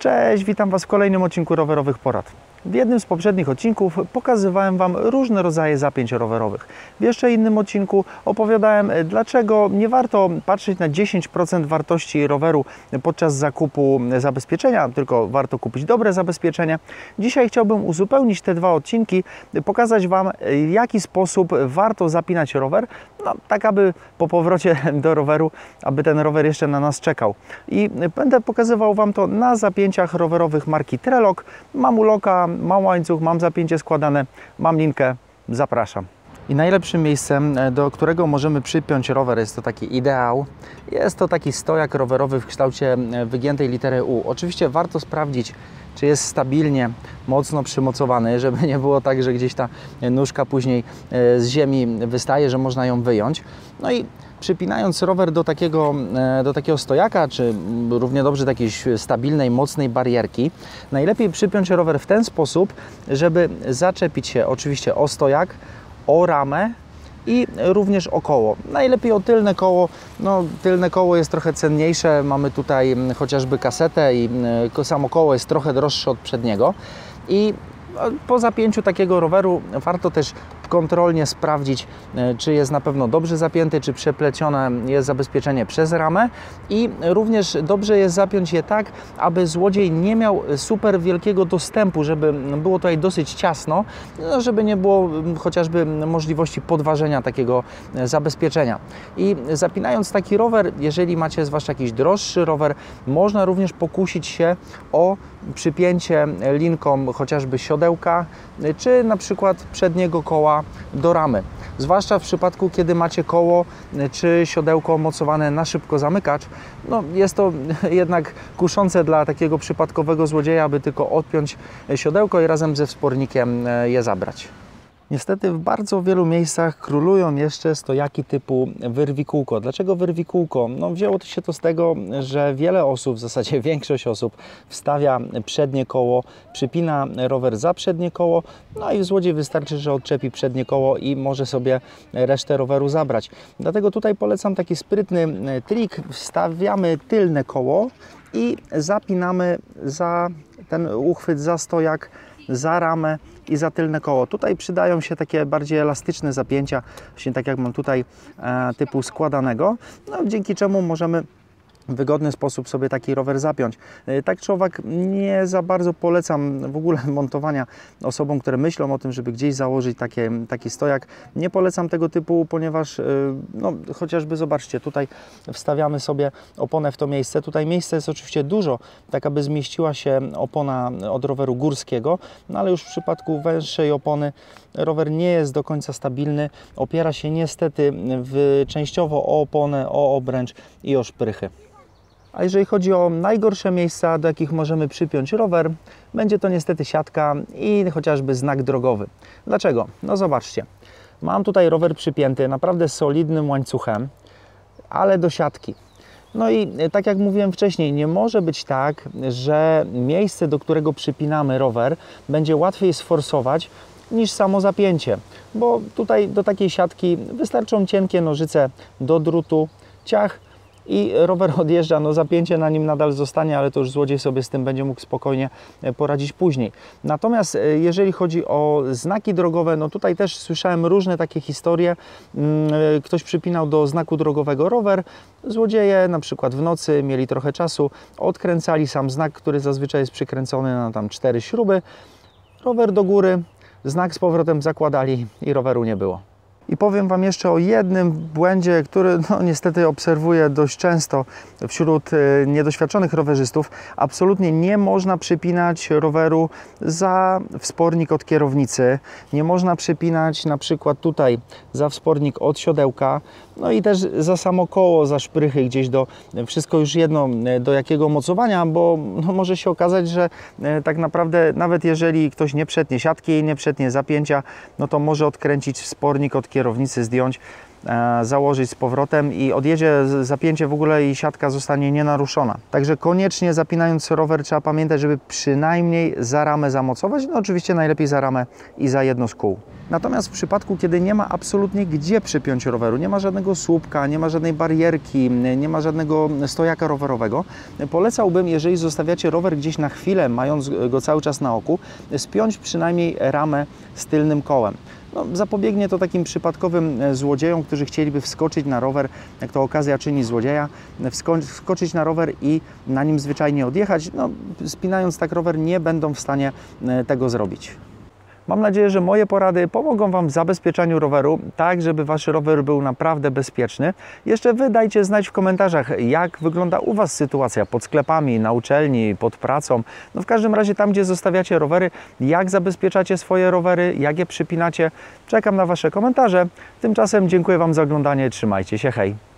Cześć, witam Was w kolejnym odcinku rowerowych porad. W jednym z poprzednich odcinków pokazywałem Wam różne rodzaje zapięć rowerowych. W jeszcze innym odcinku opowiadałem, dlaczego nie warto patrzeć na 10% wartości roweru podczas zakupu zabezpieczenia, tylko warto kupić dobre zabezpieczenie. Dzisiaj chciałbym uzupełnić te dwa odcinki, pokazać Wam, w jaki sposób warto zapinać rower, tak aby po powrocie do roweru, aby ten rower jeszcze na nas czekał. I będę pokazywał Wam to na zapięciach rowerowych marki Trelog. Mam uloka, mam łańcuch, mam zapięcie składane, mam linkę, zapraszam. I najlepszym miejscem, do którego możemy przypiąć rower, jest to taki ideał. Jest to taki stojak rowerowy w kształcie wygiętej litery U. Oczywiście warto sprawdzić, czy jest stabilnie, mocno przymocowany, żeby nie było tak, że gdzieś ta nóżka później z ziemi wystaje, że można ją wyjąć. No i przypinając rower do takiego stojaka, czy równie dobrze do jakiejś stabilnej, mocnej barierki, najlepiej przypiąć rower w ten sposób, żeby zaczepić się oczywiście o stojak, o ramę i również o koło. Najlepiej o tylne koło. Tylne koło jest trochę cenniejsze. Mamy tutaj chociażby kasetę i samo koło jest trochę droższe od przedniego. I po zapięciu takiego roweru warto też kontrolnie sprawdzić, czy jest na pewno dobrze zapięty, czy przeplecione jest zabezpieczenie przez ramę i również dobrze jest zapiąć je tak, aby złodziej nie miał super wielkiego dostępu, żeby było tutaj dosyć ciasno, żeby nie było chociażby możliwości podważenia takiego zabezpieczenia. I zapinając taki rower, jeżeli macie zwłaszcza jakiś droższy rower, można również pokusić się o przypięcie linką chociażby siodełka, czy na przykład przedniego koła do ramy. Zwłaszcza w przypadku, kiedy macie koło czy siodełko mocowane na szybko zamykacz, jest to jednak kuszące dla takiego przypadkowego złodzieja, aby tylko odpiąć siodełko i razem ze wspornikiem je zabrać. Niestety w bardzo wielu miejscach królują jeszcze stojaki typu wyrwikółko. Dlaczego wyrwikółko? Wzięło się to z tego, że wiele osób, w zasadzie większość osób wstawia przednie koło, przypina rower za przednie koło, i złodziej wystarczy, że odczepi przednie koło i może sobie resztę roweru zabrać. Dlatego tutaj polecam taki sprytny trik. Wstawiamy tylne koło i zapinamy za ten uchwyt, za stojak, za ramę i za tylne koło. Tutaj przydają się takie bardziej elastyczne zapięcia, właśnie tak jak mam tutaj, typu składanego, dzięki czemu możemy w wygodny sposób sobie taki rower zapiąć. Tak czy owak nie za bardzo polecam w ogóle montowania osobom, które myślą o tym, żeby gdzieś założyć taki stojak. Nie polecam tego typu, ponieważ chociażby zobaczcie, tutaj wstawiamy sobie oponę w to miejsce. Tutaj miejsce jest oczywiście dużo, tak aby zmieściła się opona od roweru górskiego, ale już w przypadku węższej opony rower nie jest do końca stabilny. Opiera się niestety częściowo o oponę, o obręcz i o szprychy. A jeżeli chodzi o najgorsze miejsca, do jakich możemy przypiąć rower, będzie to niestety siatka i chociażby znak drogowy. Dlaczego? Zobaczcie. Mam tutaj rower przypięty naprawdę solidnym łańcuchem, ale do siatki. I tak jak mówiłem wcześniej, nie może być tak, że miejsce, do którego przypinamy rower, będzie łatwiej sforsować niż samo zapięcie, bo tutaj do takiej siatki wystarczą cienkie nożyce do drutu, ciach i rower odjeżdża. Zapięcie na nim nadal zostanie, ale to już złodziej sobie z tym będzie mógł spokojnie poradzić później. Natomiast jeżeli chodzi o znaki drogowe, tutaj też słyszałem różne takie historie. Ktoś przypinał do znaku drogowego rower, złodzieje na przykład w nocy mieli trochę czasu, odkręcali sam znak, który zazwyczaj jest przykręcony na tam 4 śruby, rower do góry, znak z powrotem zakładali i roweru nie było. I powiem Wam jeszcze o jednym błędzie, który niestety obserwuję dość często wśród niedoświadczonych rowerzystów. Absolutnie nie można przypinać roweru za wspornik od kierownicy. Nie można przypinać na przykład tutaj za wspornik od siodełka. I też za samo koło, za szprychy gdzieś wszystko już jedno do jakiego mocowania, bo może się okazać, że tak naprawdę nawet jeżeli ktoś nie przetnie siatki, nie przetnie zapięcia, to może odkręcić wspornik od kierownicy, zdjąć założyć z powrotem i odjedzie zapięcie w ogóle i siatka zostanie nienaruszona. Także koniecznie zapinając rower trzeba pamiętać, żeby przynajmniej za ramę zamocować, no oczywiście najlepiej za ramę i za jedno z kół. Natomiast w przypadku, kiedy nie ma absolutnie gdzie przypiąć roweru, nie ma żadnego słupka, nie ma żadnej barierki, nie ma żadnego stojaka rowerowego, polecałbym, jeżeli zostawiacie rower gdzieś na chwilę, mając go cały czas na oku, spiąć przynajmniej ramę z tylnym kołem. No, zapobiegnie to takim przypadkowym złodziejom, którzy chcieliby wskoczyć na rower, jak to okazja czyni złodzieja, wskoczyć na rower i na nim zwyczajnie odjechać. No, spinając tak rower nie będą w stanie tego zrobić. Mam nadzieję, że moje porady pomogą Wam w zabezpieczaniu roweru, tak żeby Wasz rower był naprawdę bezpieczny. Jeszcze Wy dajcie znać w komentarzach, jak wygląda u Was sytuacja pod sklepami, na uczelni, pod pracą. No w każdym razie tam, gdzie zostawiacie rowery, jak zabezpieczacie swoje rowery, jak je przypinacie. Czekam na Wasze komentarze. Tymczasem dziękuję Wam za oglądanie, trzymajcie się, hej!